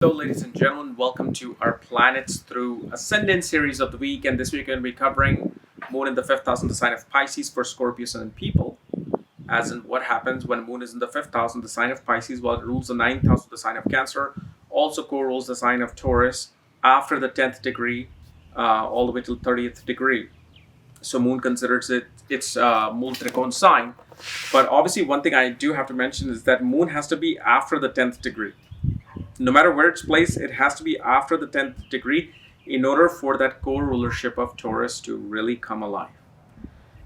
So, ladies and gentlemen, welcome to our Planets Through Ascendant series of the week. And this week, we're going to be covering Moon in the fifth house in the sign of Pisces for Scorpio and people. As in, what happens when Moon is in the fifth house in the sign of Pisces, while it rules the ninth house of the sign of Cancer, also co-rules the sign of Taurus after the 10th degree, all the way till 30th degree. So, Moon considers its Moon Trikon sign. But obviously, one thing I do have to mention is that Moon has to be after the 10th degree. No matter where it's placed, it has to be after the 10th degree in order for that co-rulership of Taurus to really come alive.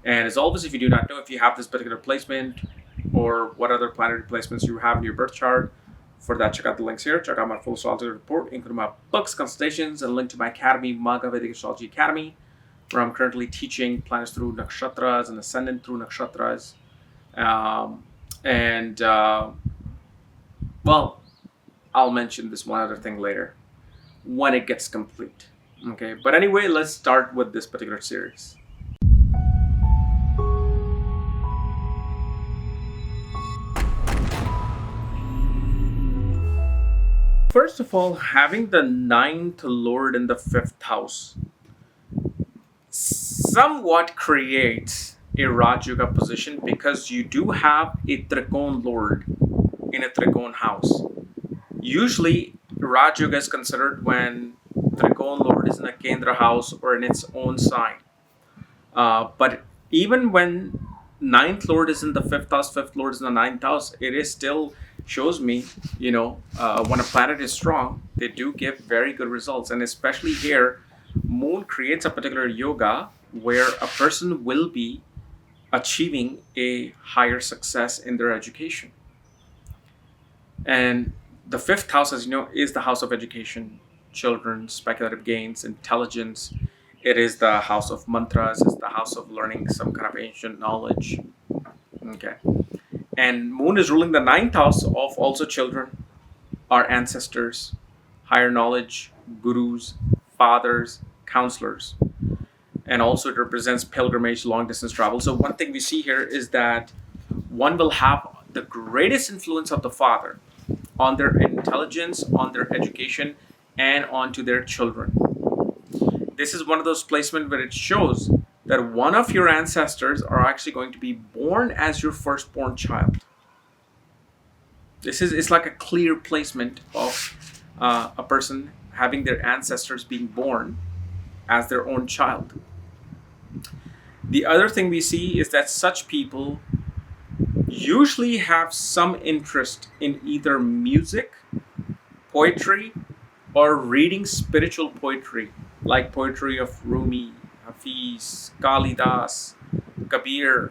And as always, if you do not know if you have this particular placement or what other planetary placements you have in your birth chart, for that, check out the links here. Check out my full astrology report, including my books, consultations, and a link to my academy, Maga Vedic Astrology Academy, where I'm currently teaching planets through nakshatras and ascendant through nakshatras. Well, I'll mention this one other thing later when it gets complete. Okay, but anyway, let's start with this particular series. First of all, having the ninth lord in the fifth house somewhat creates a Raj Yoga position because you do have a Trikon lord in a Trikon house. Usually, Raj Yoga is considered when Trikon Lord is in a Kendra house or in its own sign. But even when ninth Lord is in the fifth house, fifth Lord is in the ninth house, it is still shows me, when a planet is strong, they do give very good results. And especially here, Moon creates a particular yoga where a person will be achieving a higher success in their education. And the fifth house, as you know, is the house of education, children, speculative gains, intelligence. It is the house of mantras. It's the house of learning some kind of ancient knowledge. Okay. And Moon is ruling the ninth house of also children, our ancestors, higher knowledge, gurus, fathers, counselors. And also it represents pilgrimage, long distance travel. So one thing we see here is that one will have the greatest influence of the father on their intelligence, on their education, and onto their children. This is one of those placements where it shows that one of your ancestors are actually going to be born as your firstborn child. It's like a clear placement of a person having their ancestors being born as their own child. The other thing we see is that such people usually have some interest in either music, poetry, or reading spiritual poetry, like poetry of Rumi, Hafiz, Kalidas, Kabir.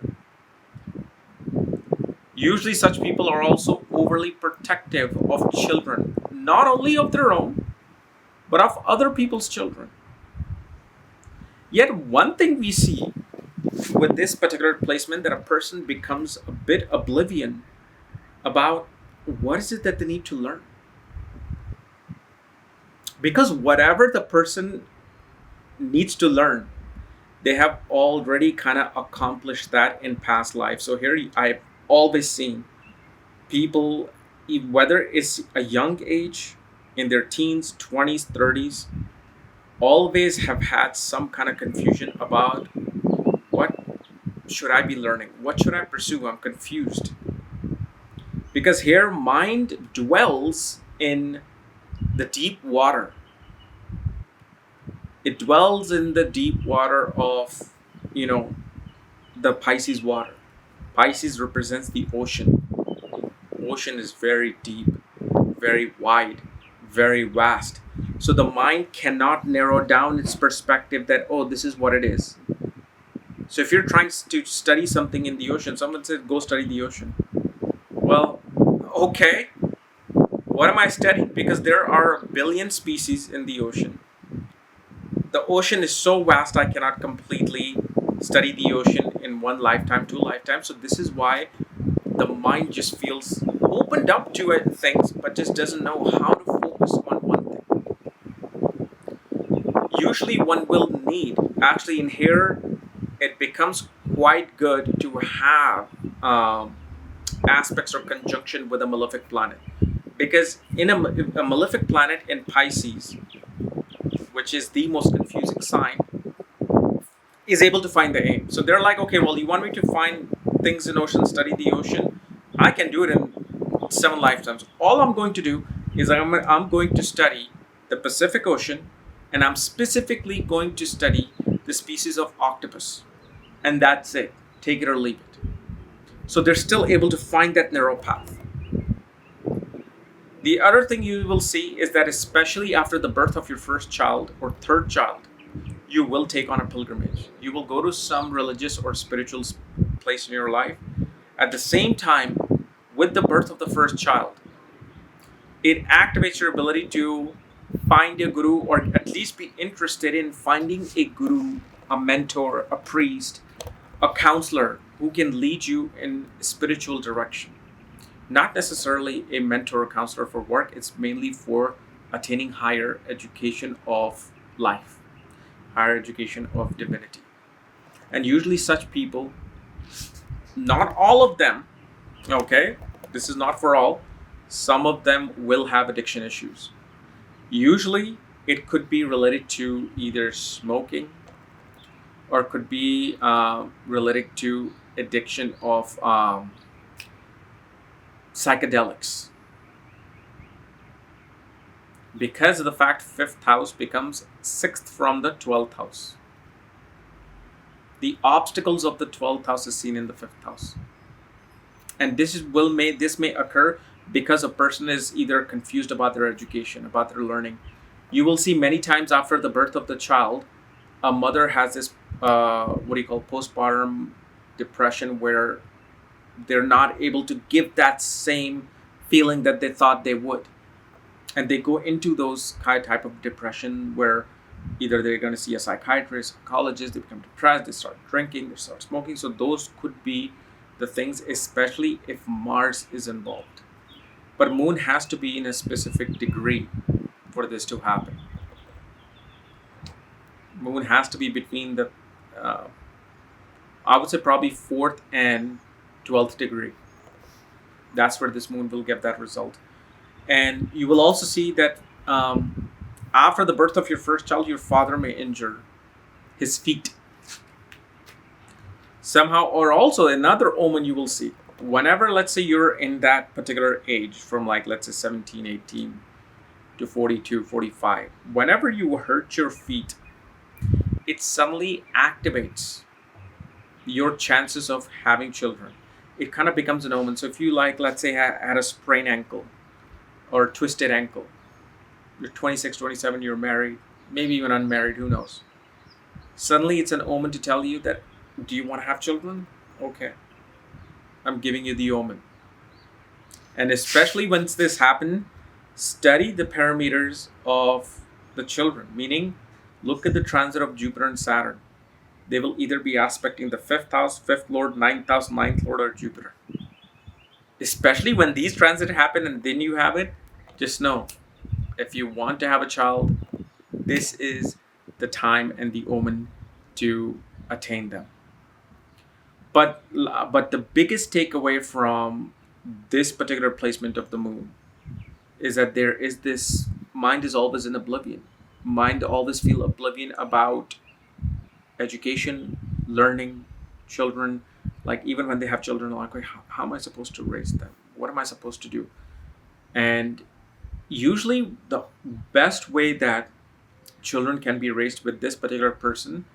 Usually such people are also overly protective of children, not only of their own, but of other people's children. Yet one thing we see with this particular placement, that a person becomes a bit oblivion about what is it that they need to learn. Because whatever the person needs to learn, they have already kind of accomplished that in past life. So here I've always seen people, whether it's a young age, in their teens, 20s, 30s, always have had some kind of confusion about what should I be learning? What should I pursue? I'm confused. Because here, mind dwells in the deep water. It dwells in the deep water of, the Pisces water. Pisces represents the ocean. Ocean is very deep, very wide, very vast. So the mind cannot narrow down its perspective that, this is what it is. So if you're trying to study something in the ocean, someone said, go study the ocean. Well, okay. What am I studying? Because there are a billion species in the ocean. The ocean is so vast, I cannot completely study the ocean in one lifetime, two lifetimes. So this is why the mind just feels opened up to things, but just doesn't know how to focus on one thing. Usually one will need, actually in here, it becomes quite good to have aspects or conjunction with a malefic planet. Because in a malefic planet in Pisces, which is the most confusing sign, is able to find the aim. So they're like, okay, well, you want me to find things in ocean, study the ocean? I can do it in 7 lifetimes. All I'm going to do is I'm going to study the Pacific Ocean, and I'm specifically going to study the species of octopus. And that's it. Take it or leave it. So they're still able to find that narrow path. The other thing you will see is that especially after the birth of your first child or third child, you will take on a pilgrimage. You will go to some religious or spiritual place in your life. At the same time, with the birth of the first child, it activates your ability to find a guru, or at least be interested in finding a guru, a mentor, a priest, a counselor who can lead you in spiritual direction. Not necessarily a mentor or counselor for work, it's mainly for attaining higher education of life, higher education of divinity. And usually such people, not all of them, okay, this is not for all, some of them will have addiction issues. Usually it could be related to either smoking, or could be related to addiction of psychedelics. Because of the fact 5th house becomes 6th from the 12th house. The obstacles of the 12th house is seen in the 5th house. And this may occur because a person is either confused about their education, about their learning. You will see many times after the birth of the child, a mother has this postpartum depression, where they're not able to give that same feeling that they thought they would. And they go into those type of depression where either they're going to see a psychiatrist, psychologist, they become depressed, they start drinking, they start smoking. So those could be the things, especially if Mars is involved. But Moon has to be in a specific degree for this to happen. Moon has to be between the, I would say probably 4th and 12th degree. That's where this Moon will get that result. And you will also see that after the birth of your first child, your father may injure his feet somehow. Or also another omen you will see, whenever, let's say, you're in that particular age, from like, let's say 17, 18 to 42, 45, whenever you hurt your feet, it suddenly activates your chances of having children. It kind of becomes an omen. So if you, like, let's say had a sprained ankle or twisted ankle, you're 26, 27, you're married, maybe even unmarried, who knows. Suddenly it's an omen to tell you that, do you want to have children? Okay, I'm giving you the omen. And especially when this happens, study the parameters of the children, meaning look at the transit of Jupiter and Saturn. They will either be aspecting the 5th house, 5th lord, 9th house, 9th lord, or Jupiter. Especially when these transits happen and then you have it, just know, if you want to have a child, this is the time and the omen to attain them. But the biggest takeaway from this particular placement of the Moon is that there is this, mind is always in oblivion. Mind always feel oblivion about education, learning, children. Like even when they have children, they're like, how am I supposed to raise them? What am I supposed to do? And usually the best way that children can be raised with this particular person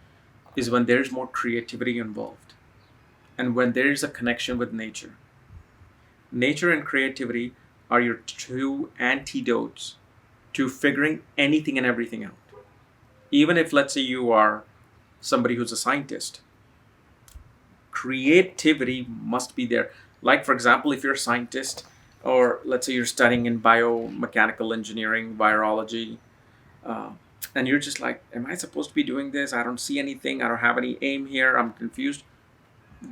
is when there's more creativity involved, and when there's a connection with nature. Nature and creativity are your 2 antidotes to figuring anything and everything out. Even if, let's say, you are somebody who's a scientist, creativity must be there. Like, for example, if you're a scientist, or let's say you're studying in biomechanical engineering, virology, and you're just like, am I supposed to be doing this? I don't see anything. I don't have any aim here. I'm confused.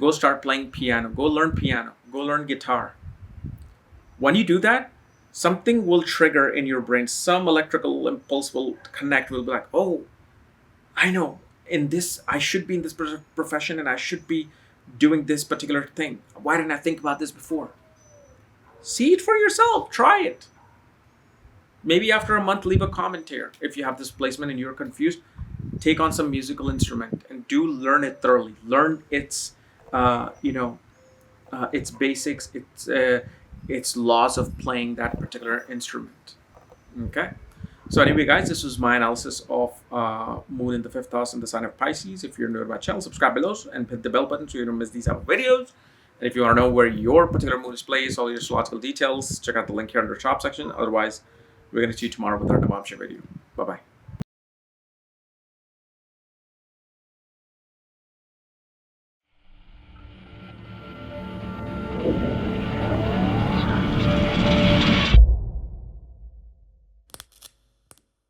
Go start playing piano. Go learn piano. Go learn guitar. When you do that, something will trigger in your brain. Some electrical impulse will connect. Will be like, oh, I know. In this, I should be in this profession, and I should be doing this particular thing. Why didn't I think about this before? See it for yourself. Try it. maybe after a month, leave a comment here. If you have this placement and you're confused, take on some musical instrument and do learn it thoroughly. Learn its, its basics, its laws of playing that particular instrument. Okay. So anyway, guys, this was my analysis of Moon in the fifth house in the sign of Pisces. If you're new to my channel, subscribe below and hit the bell button so you don't miss these type of videos. And if you want to know where your particular moon is placed, all your astrological details, check out the link here in the shop section. Otherwise, we're going to see you tomorrow with our Navamsha video. Bye-bye.